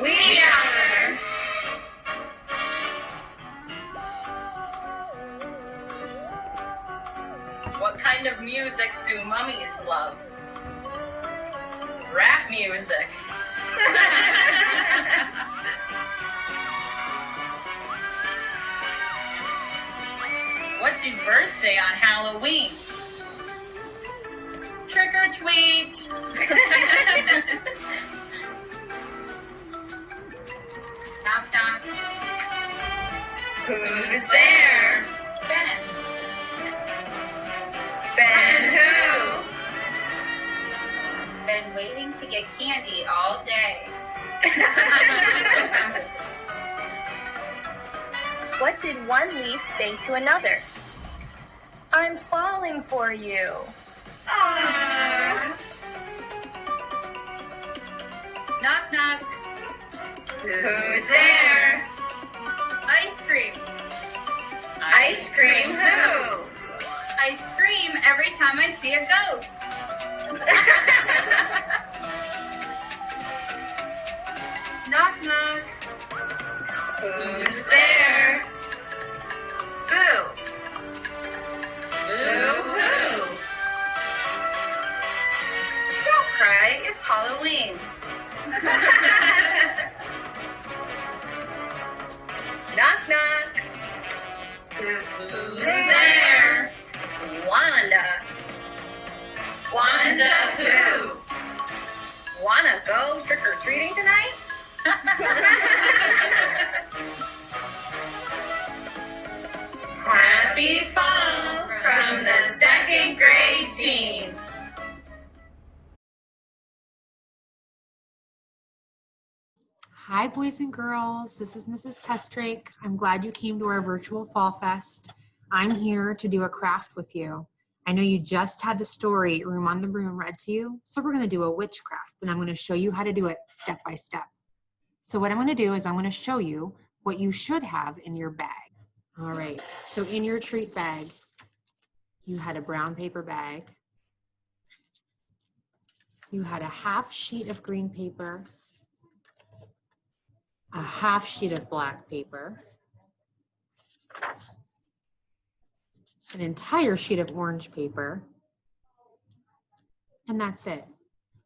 We are. What kind of music do mummies love? Rap music. What do birds say on Halloween? Trick or tweet. Knock, knock. Who's there? Ben. Ben who? Been waiting to get candy all day. What did one leaf say to another? I'm falling for you. Aww. Knock, knock. Who's there? Ice cream. Ice cream who? I scream every time I see a ghost. Knock, knock. Who's there? Boo. Boo hoo. Don't cry, it's Halloween. Knock, knock. Who's there? Wanda. Wanda who? Wanna go trick-or-treating tonight? Happy fall from the second grade team. Hi, boys and girls. This is Mrs. Testrake. I'm glad you came to our virtual Fall Fest. I'm here to do a craft with you. I know you just had the story Room on the Broom read to you, so we're going to do a witchcraft, and I'm going to show you how to do it step by step. So what I'm going to do is I'm going to show you what you should have in your bag. All right, so in your treat bag, you had a brown paper bag. You had a half sheet of green paper, a half sheet of black paper, an entire sheet of orange paper, and that's it.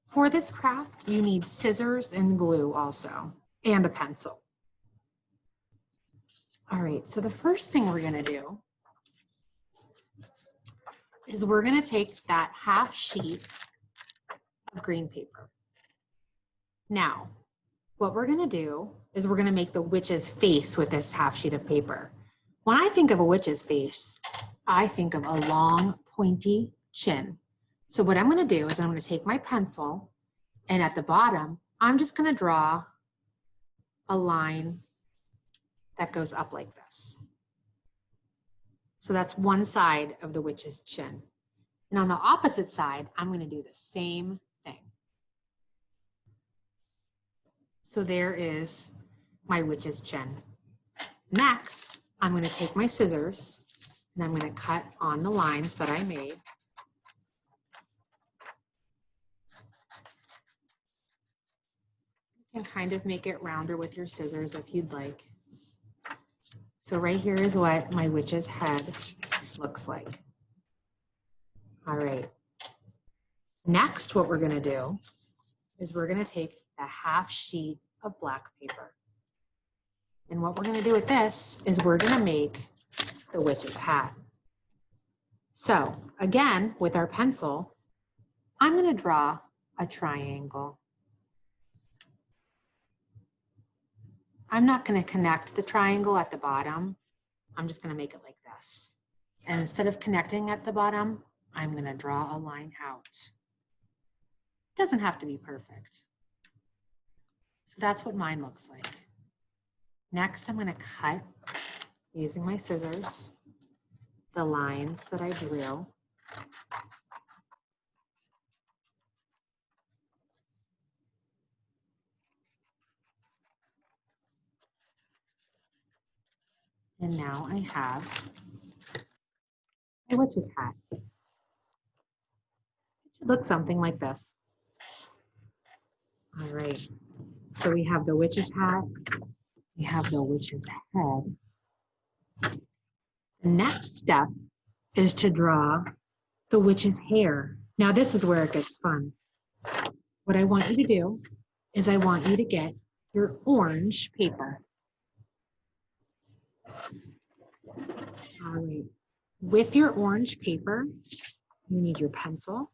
For this craft, you need scissors and glue also, and a pencil. All right, so the first thing we're gonna do is we're gonna take that half sheet of green paper. Now, what we're gonna do is we're gonna make the witch's face with this half sheet of paper. When I think of a witch's face, I think of a long, pointy chin. So what I'm gonna do is I'm gonna take my pencil, and at the bottom, I'm just gonna draw a line that goes up like this. So that's one side of the witch's chin. And on the opposite side, I'm gonna do the same thing. So there is my witch's chin. Next, I'm gonna take my scissors and I'm gonna cut on the lines that I made. You can kind of make it rounder with your scissors if you'd like. So right here is what my witch's head looks like. All right. Next, what we're gonna do is we're gonna take a half sheet of black paper. And what we're gonna do with this is we're gonna make the witch's hat. So again, with our pencil, I'm gonna draw a triangle. I'm not gonna connect the triangle at the bottom. I'm just gonna make it like this. And instead of connecting at the bottom, I'm gonna draw a line out. It doesn't have to be perfect. So that's what mine looks like. Next, I'm gonna cut, using my scissors, the lines that I drew. And now I have a witch's hat. It should look something like this. All right. So we have the witch's hat, we have the witch's head. The next step is to draw the witch's hair. Now this is where it gets fun. What I want you to do is I want you to get your orange paper. All right. With your orange paper, you need your pencil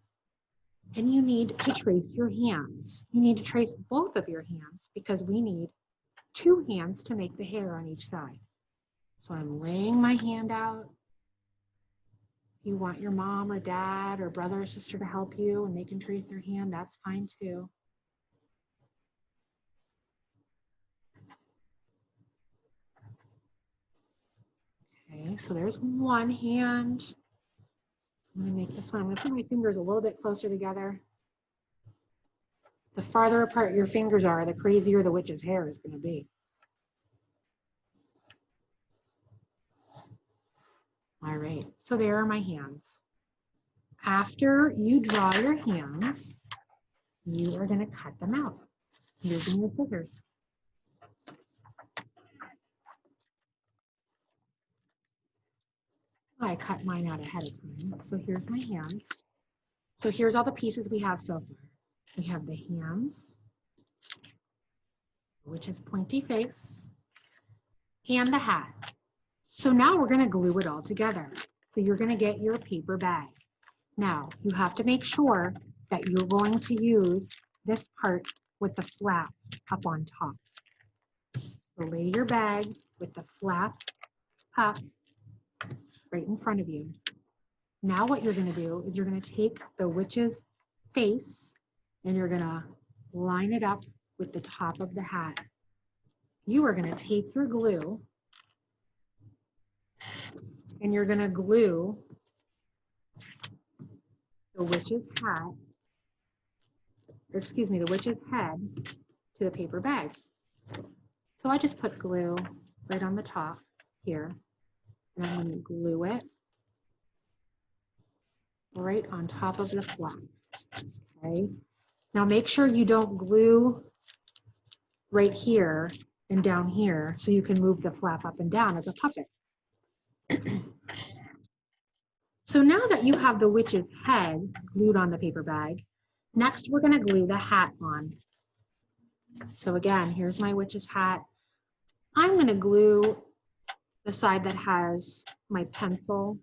and you need to trace your hands. You need to trace both of your hands because we need 2 hands to make the hair on each side. So I'm laying my hand out. If you want your mom or dad or brother or sister to help you and they can trace their hand, that's fine too. Okay, so there's one hand. I'm gonna make this one, I'm gonna put my fingers a little bit closer together. The farther apart your fingers are, the crazier the witch's hair is gonna be. All right, so there are my hands. After you draw your hands, you are gonna cut them out using your scissors. I cut mine out ahead of time. So here's my hands. So here's all the pieces we have so far. We have the hands, which is pointy face, and the hat. So now we're gonna glue it all together. So you're gonna get your paper bag. Now you have to make sure that you're going to use this part with the flap up on top. So lay your bag with the flap up right in front of you. Now what you're gonna do is you're gonna take the witch's face and you're gonna line it up with the top of the hat. You are gonna take your glue and you're gonna glue the witch's hat, or excuse me, the witch's head to the paper bag. So I just put glue right on the top here, and I'm gonna glue it right on top of the flap, okay? Now make sure you don't glue right here and down here so you can move the flap up and down as a puppet. So now that you have the witch's head glued on the paper bag, next we're gonna glue the hat on. So again, here's my witch's hat. I'm gonna glue the side that has my pencil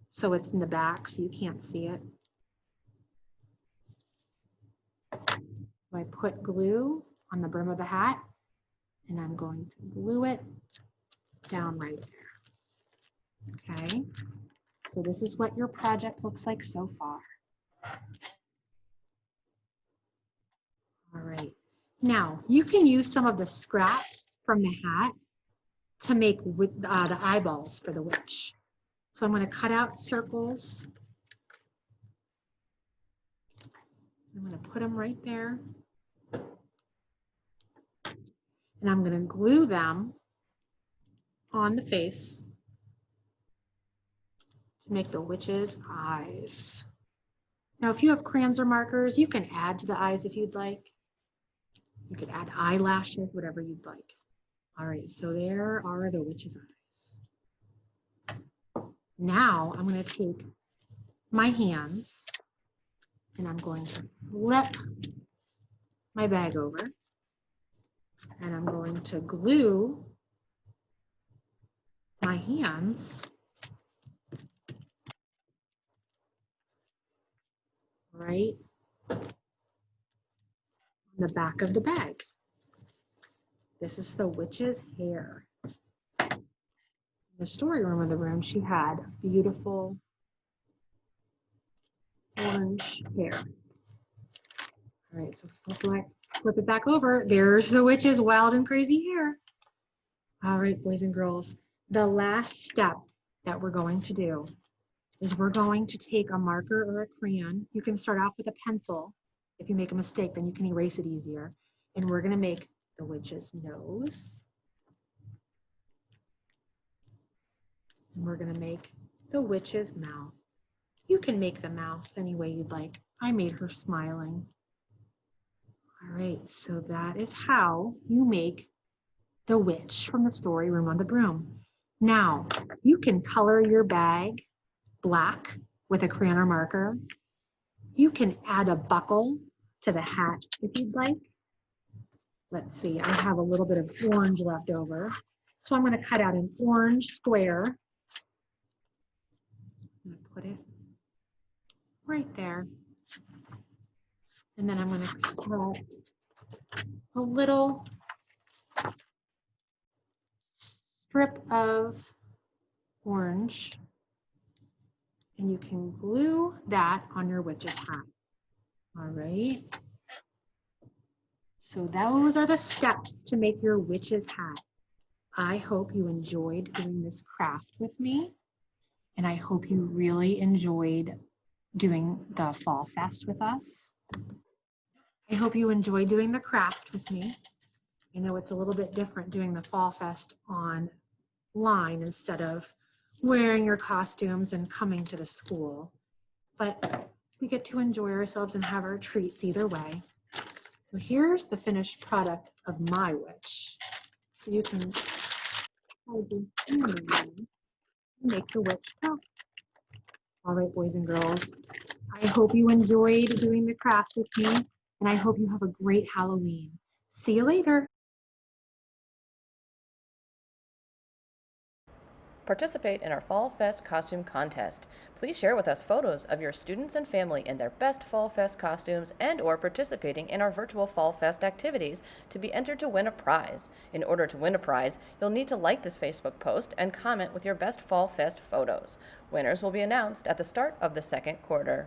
so it's in the back so you can't see it. So I put glue on the brim of the hat and I'm going to glue it down right there. Okay, so this is what your project looks like so far. All right, now you can use some of the scraps from the hat to make the eyeballs for the witch. So I'm going to cut out circles. I'm going to put them right there. And I'm going to glue them on the face to make the witch's eyes. Now, if you have crayons or markers, you can add to the eyes if you'd like. You could add eyelashes, whatever you'd like. All right, so there are the witch's eyes. Now I'm going to take my hands and I'm going to flip my bag over and I'm going to glue my hands right on the back of the bag. This is the witch's hair. In the story room of the room, she had beautiful orange hair. All right, so flip it back over. There's the witch's wild and crazy hair. All right, boys and girls, the last step that we're going to do is we're going to take a marker or a crayon. You can start off with a pencil. If you make a mistake, then you can erase it easier. And we're gonna make the witch's nose. And we're gonna make the witch's mouth. You can make the mouth any way you'd like. I made her smiling. All right, so that is how you make the witch from the story Room on the Broom. Now, you can color your bag black with a crayon or marker. You can add a buckle to the hat if you'd like. Let's see, I have a little bit of orange left over. So I'm going to cut out an orange square. I'm going to put it right there. And then I'm going to cut a little strip of orange. And you can glue that on your witch's hat. All right. So those are the steps to make your witch's hat. I hope you enjoyed doing this craft with me. And I hope you really enjoyed doing the Fall Fest with us. I hope you enjoyed doing the craft with me. I know it's a little bit different doing the Fall Fest online instead of wearing your costumes and coming to the school. But we get to enjoy ourselves and have our treats either way. So here's the finished product of my witch. So you can make the witch talk. All right, boys and girls, I hope you enjoyed doing the craft with me, and I hope you have a great Halloween. See you later. Participate in our Fall Fest costume contest. Please share with us photos of your students and family in their best Fall Fest costumes and/or participating in our virtual Fall Fest activities to be entered to win a prize. In order to win a prize, you'll need to like this Facebook post and comment with your best Fall Fest photos. Winners will be announced at the start of the second quarter.